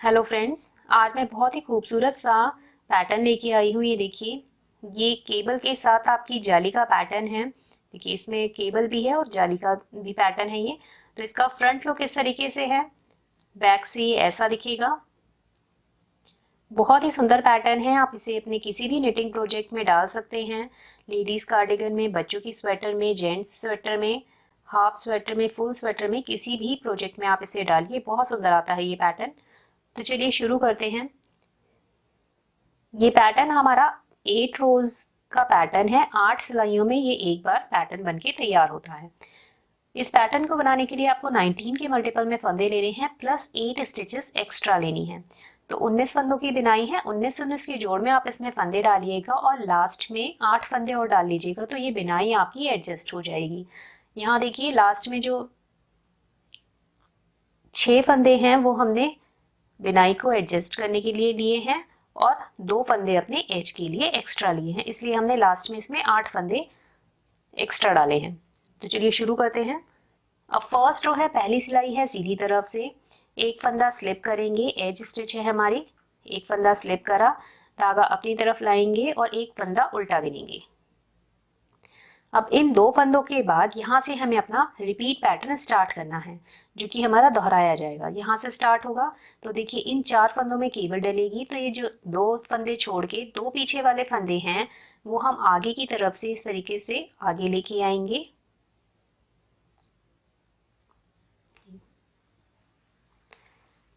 Hello friends, आज मैं बहुत ही खूबसूरत सा पैटर्न लेके आई हूँ। ये देखिए, ये केबल के साथ आपकी जाली का पैटर्न है। देखिए, इसमें केबल भी है और जाली का भी पैटर्न है ये। तो इसका फ्रंट लुक इस तरीके से है, बैक से ये ऐसा दिखेगा। बहुत ही सुंदर पैटर्न है। आप इसे अपने किसी भी निटिंग प्रोजेक्ट में डाल सकते हैं। लेडीज कार्डिगन में, बच्चों की स्वेटर में, जेंट्स स्वेटर में, हाफ स्वेटर में, फुल स्वेटर में, किसी भी प्रोजेक्ट में आप इसे डालिए, बहुत सुंदर आता है ये पैटर्न। तो चलिए शुरू करते हैं। ये पैटर्न हमारा 8 रोज का पैटर्न है। 8 सिलाइयों में ये एक बार पैटर्न बनके तैयार होता है। इस पैटर्न को बनाने के लिए आपको 19 के मल्टीपल में फंदे लेने हैं प्लस 8 स्टिचेस एक्स्ट्रा लेनी है। तो 19 फंदों की बिनाई है। 19 के जोड़ में आप इसमें फंदे डालिएगा और लास्ट में 8 फंदे और डाल लीजिएगा, तो ये बिनाई आपकी एडजस्ट हो जाएगी। यहाँ देखिए, लास्ट में जो 6 फंदे हैं वो हमने बिनाई को एडजस्ट करने के लिए लिए हैं और 2 फंदे अपने एज के लिए एक्स्ट्रा लिए हैं, इसलिए हमने लास्ट में इसमें 8 फंदे एक्स्ट्रा डाले हैं। तो चलिए शुरू करते हैं। अब फर्स्ट रो है, पहली सिलाई है सीधी तरफ से। एक फंदा स्लिप करेंगे, एज स्टिच है हमारी। एक फंदा स्लिप करा, धागा अपनी तरफ लाएंगे और एक फंदा उल्टा बिनेंगे। अब इन 2 फंदों के बाद यहाँ से हमें अपना रिपीट पैटर्न स्टार्ट करना है, जो कि हमारा दोहराया जाएगा। यहाँ से स्टार्ट होगा। तो देखिए, इन 4 फंदों में केबल डलेगी, तो ये जो 2 फंदे छोड़ के 2 पीछे वाले फंदे हैं वो हम आगे की तरफ से इस तरीके से आगे लेके आएंगे।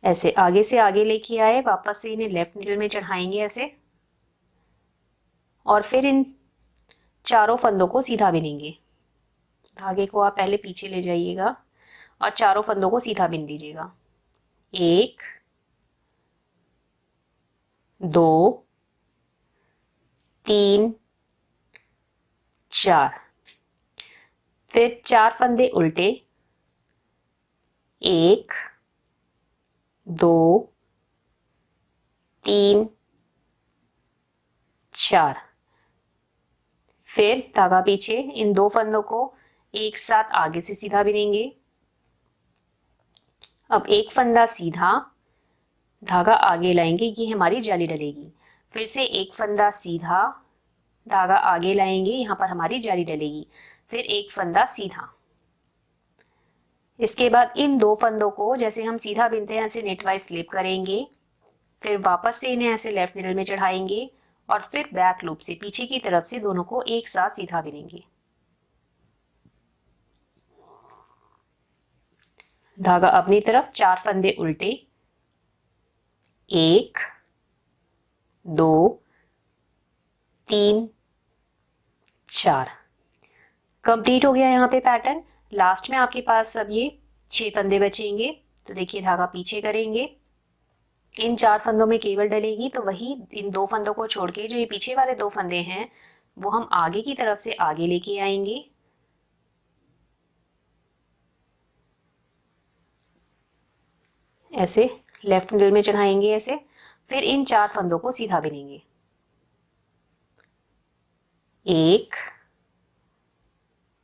ऐसे आगे से आगे लेके आए, वापस से इन्हें लेफ्ट नीडल में चढ़ाएंगे ऐसे, और फिर इन चारों फंदों को सीधा बिनेंगे। धागे को आप पहले पीछे ले जाइएगा और चारों फंदों को सीधा बिन दीजिएगा। 1 2 3 4। फिर 4 फंदे उल्टे, 1 2 3 4। फिर धागा पीछे, इन 2 फंदों को एक साथ आगे से सीधा बिनेंगे। अब एक फंदा सीधा, धागा आगे लाएंगे, ये हमारी जाली डलेगी। फिर से एक फंदा सीधा, धागा आगे लाएंगे, यहाँ पर हमारी जाली डलेगी। फिर एक फंदा सीधा। इसके बाद इन 2 फंदों को जैसे हम सीधा बिनते हैं ऐसे नेटवाइज स्लिप करेंगे। फिर वापस से इन्हें ऐसे लेफ्ट निडल में चढ़ाएंगे और फिर बैक लूप से पीछे की तरफ से दोनों को एक साथ सीधा बिनेंगे। धागा अपनी तरफ, 4 फंदे उल्टे, 1 2 3 4। कंप्लीट हो गया यहाँ पे पैटर्न। लास्ट में आपके पास अब ये 6 फंदे बचेंगे। तो देखिए, धागा पीछे करेंगे, इन 4 फंदों में केबल डलेगी, तो वही इन 2 फंदों को छोड़ के जो ये पीछे वाले 2 फंदे हैं वो हम आगे की तरफ से आगे लेके आएंगे। ऐसे लेफ्ट मिडल में चढ़ाएंगे ऐसे। फिर इन 4 फंदों को सीधा बिनेंगे। 1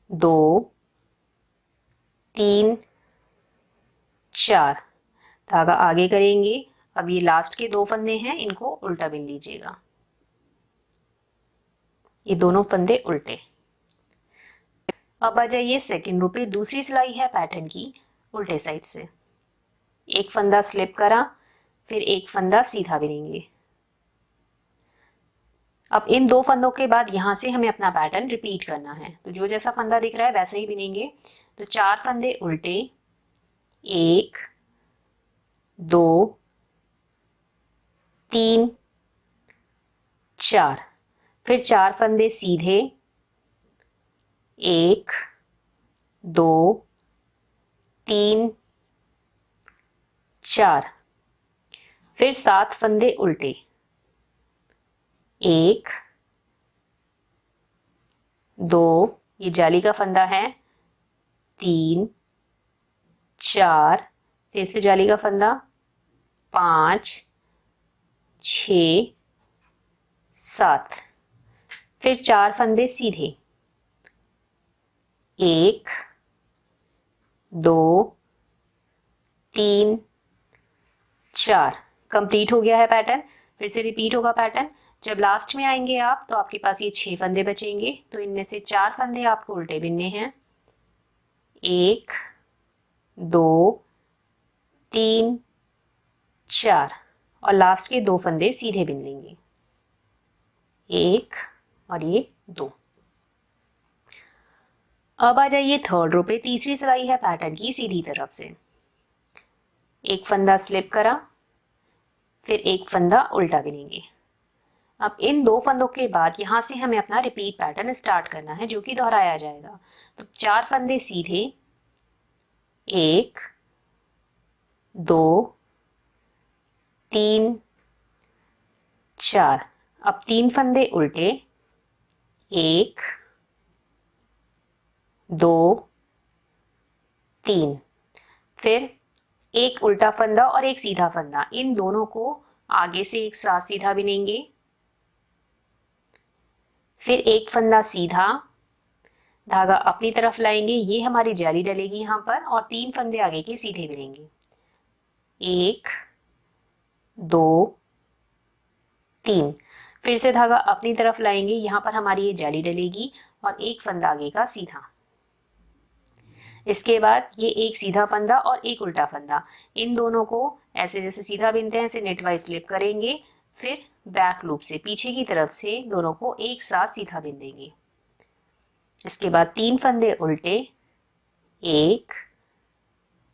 2 3 4। धागा आगे करेंगे। अब ये लास्ट के 2 फंदे हैं, इनको उल्टा बिन लीजिएगा। ये दोनों फंदे उल्टे। अब आ जाइए सेकेंड रो पे। दूसरी सिलाई है पैटर्न की उल्टे साइड से। एक फंदा स्लिप करा, फिर एक फंदा सीधा बिनेंगे। अब इन 2 फंदों के बाद यहाँ से हमें अपना पैटर्न रिपीट करना है। तो जो जैसा फंदा दिख रहा है वैसे ही बिनेंगे। तो 4 फंदे उल्टे, 1 2 3 4। फिर 4 फंदे सीधे, 1 2 3 4। फिर 7 फंदे उल्टे, 1 2, ये जाली का फंदा है, 3 4, फिर से जाली का फंदा, 5 6 7। फिर 4 फंदे सीधे, 1 2 3 4। कंप्लीट हो गया है पैटर्न। फिर से रिपीट होगा पैटर्न। जब लास्ट में आएंगे आप तो आपके पास ये 6 फंदे बचेंगे, तो इनमें से 4 फंदे आपको उल्टे बिनने हैं। 1 2 3 4 और लास्ट के 2 फंदे सीधे बिन लेंगे, 1 और ये 2। अब आ जाइए थर्ड रो पे। तीसरी सिलाई है पैटर्न की सीधी तरफ से। एक फंदा स्लिप करा, फिर एक फंदा उल्टा बिनेंगे। अब इन 2 फंदों के बाद यहां से हमें अपना रिपीट पैटर्न स्टार्ट करना है, जो कि दोहराया जाएगा। तो 4 फंदे सीधे, 1 2 3 4। अब 3 फंदे उल्टे, 1 2 3। फिर एक उल्टा फंदा और एक सीधा फंदा, इन दोनों को आगे से एक साथ सीधा बिनेंगे। फिर एक फंदा सीधा, धागा अपनी तरफ लाएंगे, ये हमारी जाली डलेगी यहाँ पर, और 3 फंदे आगे के सीधे बिनेंगे। 1 2 3। फिर से धागा अपनी तरफ लाएंगे, यहाँ पर हमारी ये जाली डलेगी और एक फंदा आगे का सीधा। इसके बाद ये एक सीधा फंदा और एक उल्टा फंदा, इन दोनों को ऐसे जैसे सीधा बिनते हैं ऐसे नेट वाइज स्लिप करेंगे। फिर बैक लूप से पीछे की तरफ से दोनों को एक साथ सीधा बिन देंगे। इसके बाद 3 फंदे उल्टे, 1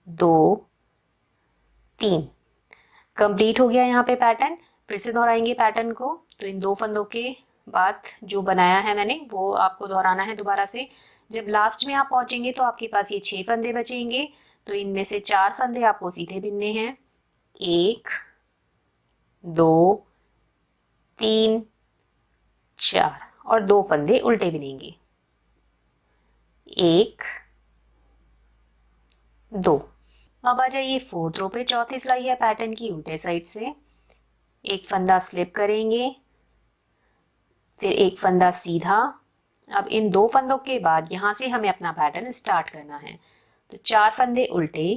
2 3। कंप्लीट हो गया यहाँ पे पैटर्न। फिर से दोहराएंगे पैटर्न को। तो इन 2 फंदों के बाद जो बनाया है मैंने वो आपको दोहराना है दोबारा से। जब लास्ट में आप पहुंचेंगे तो आपके पास ये 6 फंदे बचेंगे, तो इनमें से 4 फंदे आपको सीधे बिनने हैं, 1 2 3 4, और 2 फंदे उल्टे बिनेंगे, 1 2। अब आ जाइए फोर्थ रो पे। चौथी सिलाई है पैटर्न की उल्टे साइड से। एक फंदा स्लिप करेंगे, फिर एक फंदा सीधा। अब इन 2 फंदों के बाद यहां से हमें अपना पैटर्न स्टार्ट करना है। तो 4 फंदे उल्टे,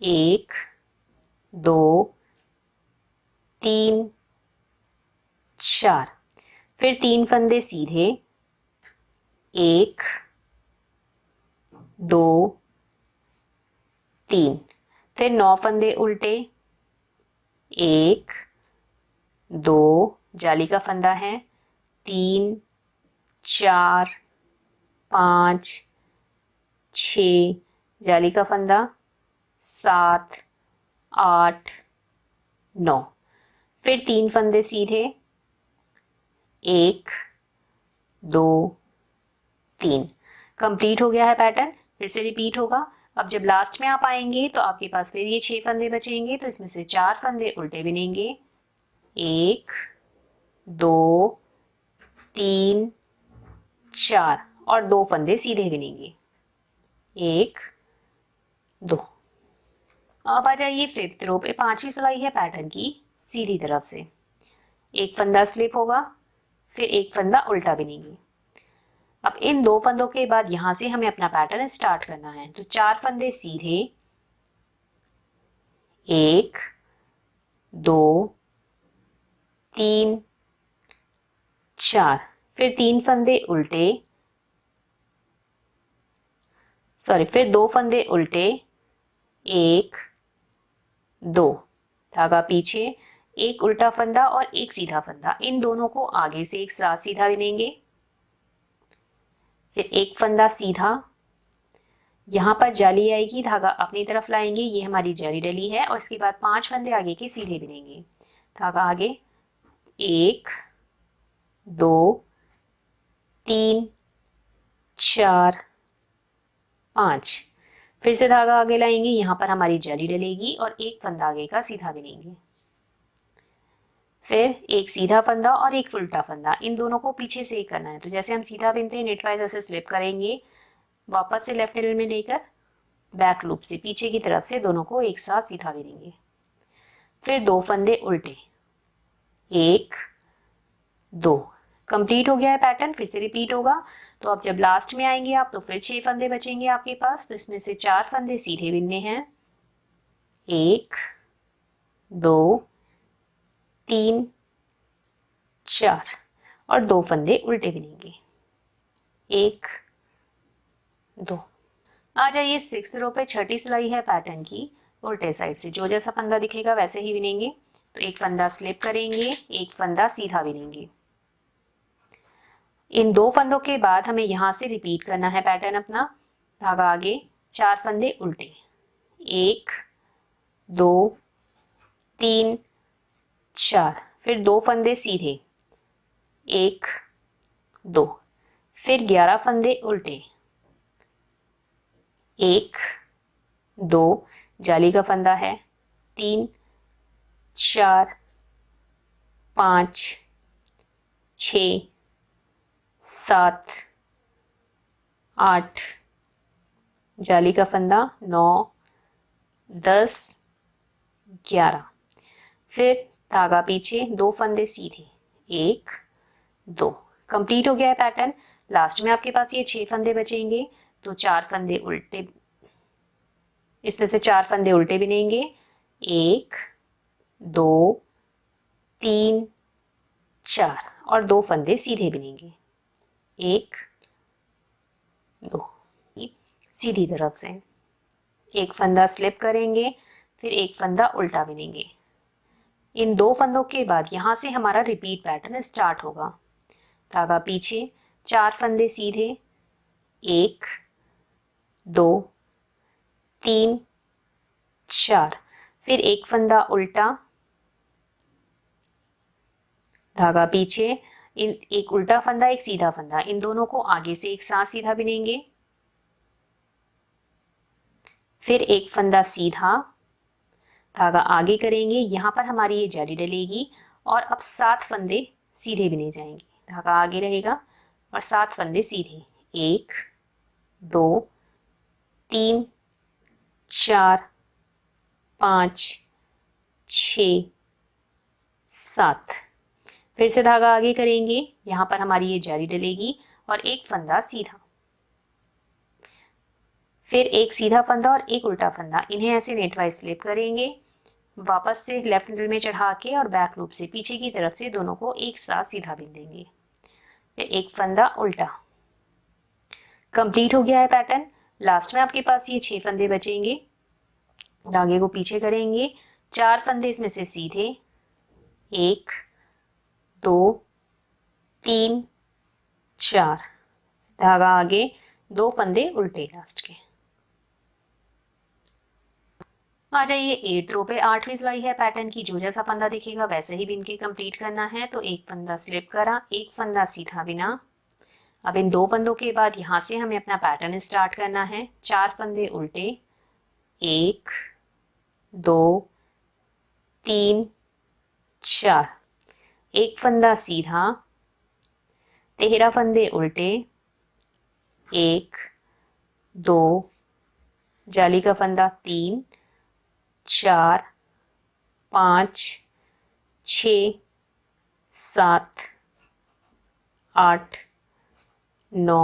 1 2 3 4। फिर 3 फंदे सीधे, 1 2 3। फिर 9 फंदे उल्टे, 1 2 जाली का फंदा है, 3 4 5 6 जाली का फंदा, 7 8 9। फिर 3 फंदे सीधे, 1 2 3। कंप्लीट हो गया है पैटर्न। फिर से रिपीट होगा। अब जब लास्ट में आप आएंगे तो आपके पास फिर ये 6 फंदे बचेंगे, तो इसमें से 4 फंदे उल्टे बिनेंगे, 1 2 3 4, और 2 फंदे सीधे बिनेंगे, 1 2। अब आ जाइए फिफ्थ रो पे। 5वीं सिलाई है पैटर्न की सीधी तरफ से। एक फंदा स्लिप होगा, फिर एक फंदा उल्टा बिनेंगे। अब इन 2 फंदों के बाद यहां से हमें अपना पैटर्न स्टार्ट करना है। तो 4 फंदे सीधे, 1 2 3 4। फिर 3 फंदे उल्टे, फिर 2 फंदे उल्टे, 1 2, धागा पीछे, एक उल्टा फंदा और एक सीधा फंदा, इन दोनों को आगे से एक साथ सीधा बिनेंगे। फिर एक फंदा सीधा, यहां पर जाली आएगी, धागा अपनी तरफ लाएंगे, ये हमारी जाली डली है, और इसके बाद 5 फंदे आगे के सीधे बिनेंगे। धागा आगे, 1 2 3 4 5। फिर से धागा आगे लाएंगे, यहां पर हमारी जाली डलेगी और एक फंदा आगे का सीधा बिनेंगे। फिर एक सीधा फंदा और एक उल्टा फंदा, इन दोनों को पीछे से एक करना है। तो जैसे हम सीधा बिनते हैं नेट वाइज ऐसे स्लिप करेंगे, वापस से लेफ्ट निडल में लेकर बैक लूप से पीछे की तरफ से दोनों को एक साथ सीधा बिनेंगे। फिर 2 फंदे उल्टे, 1 2। कंप्लीट हो गया है पैटर्न। फिर से रिपीट होगा। तो अब जब लास्ट में आएंगे आप तो फिर 6 फंदे बचेंगे आपके पास, तो इसमें से 4 फंदे सीधे बिनने हैं, 1 2 3 4 और 2 फंदे उल्टे बिनेंगे, 1 2। आ जाइए 6th रो पे, छठी सिलाई है पैटर्न की, उल्टे साइड से जो जैसा फंदा दिखेगा वैसे ही बिनेंगे। तो एक फंदा स्लिप करेंगे, एक फंदा सीधा बिनेंगे। इन 2 फंदों के बाद हमें यहाँ से रिपीट करना है पैटर्न अपना। धागा आगे, 4 फंदे उल्टे, 1 2 3 4, फिर 2 फंदे सीधे, 1 2, फिर 11 फंदे उल्टे, 1 2, जाली का फंदा है, 3 4 5 6 7 8, जाली का फंदा 9 10 11, फिर धागा पीछे, 2 फंदे सीधे, 1 2। कंप्लीट हो गया है पैटर्न। लास्ट में आपके पास ये 6 फंदे बचेंगे, तो 4 फंदे उल्टे, इसमें से 4 फंदे उल्टे बिनेंगे, 1 2 3 4 और 2 फंदे सीधे बिनेंगे, 1 2। सीधी तरफ से एक फंदा स्लिप करेंगे, फिर एक फंदा उल्टा बिनेंगे। इन 2 फंदों के बाद यहाँ से हमारा रिपीट पैटर्न स्टार्ट होगा। धागा पीछे, 4 फंदे सीधे, 1 2 3 4, फिर एक फंदा उल्टा, धागा पीछे, इन एक उल्टा फंदा एक सीधा फंदा, इन दोनों को आगे से एक साथ सीधा बिनेंगे, फिर एक फंदा सीधा, धागा आगे करेंगे, यहाँ पर हमारी ये जाली डलेगी और अब 7 फंदे सीधे बिने जाएंगे। धागा आगे रहेगा और 7 फंदे सीधे, 1 2 3 4 5 6 7, फिर से धागा आगे करेंगे, यहाँ पर हमारी ये जाली डलेगी और एक फंदा सीधा, फिर एक सीधा फंदा और एक उल्टा फंदा, इन्हें ऐसे नेटवाइज स्लिप करेंगे, वापस से लेफ्ट निडल में चढ़ा के और बैक लूप से पीछे की तरफ से दोनों को एक साथ सीधा बिन देंगे, फिर एक फंदा उल्टा। कंप्लीट हो गया है पैटर्न। लास्ट में आपके पास ये 6 फंदे बचेंगे। धागे को पीछे करेंगे, 4 फंदे इसमें से सीधे, 1 2 3 4, धागा आगे, 2 फंदे उल्टे लास्ट के। आ जाइए 8th रो पे, 8वीं सिलाई है पैटर्न की, जो जैसा फंदा दिखेगा वैसे ही बिन के कंप्लीट करना है। तो एक फंदा स्लिप करा, एक फंदा सीधा बिना। अब इन 2 फंदों के बाद यहाँ से हमें अपना पैटर्न स्टार्ट करना है। 4 फंदे उल्टे, 1 2 3 4, एक फंदा सीधा, 13 फंदे उल्टे, 1 2, जाली का फंदा 3 4 5 6 7 8 9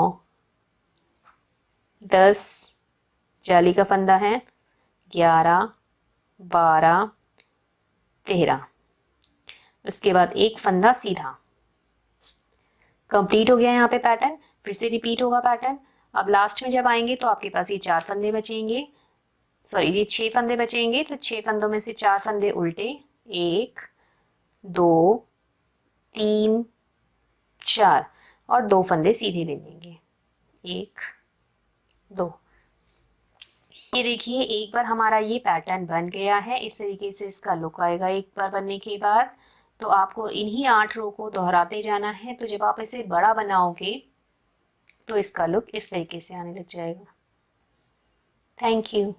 10, जाली का फंदा है 11 12 13, उसके बाद एक फंदा सीधा। कंप्लीट हो गया यहाँ पे पैटर्न। फिर से रिपीट होगा पैटर्न। अब लास्ट में जब आएंगे तो आपके पास ये 4 फंदे बचेंगे, सॉरी ये 6 फंदे बचेंगे। तो 6 फंदों में से 4 फंदे उल्टे, 1 2 3 4 और 2 फंदे सीधे बिनेंगे, 1 2। ये देखिए एक बार हमारा ये पैटर्न बन गया है। इस तरीके से इसका लुक आएगा एक बार बनने के बाद। तो आपको इन्हीं 8 रो को दोहराते जाना है। तो जब आप इसे बड़ा बनाओगे तो इसका लुक इस तरीके से आने लग जाएगा। Thank you.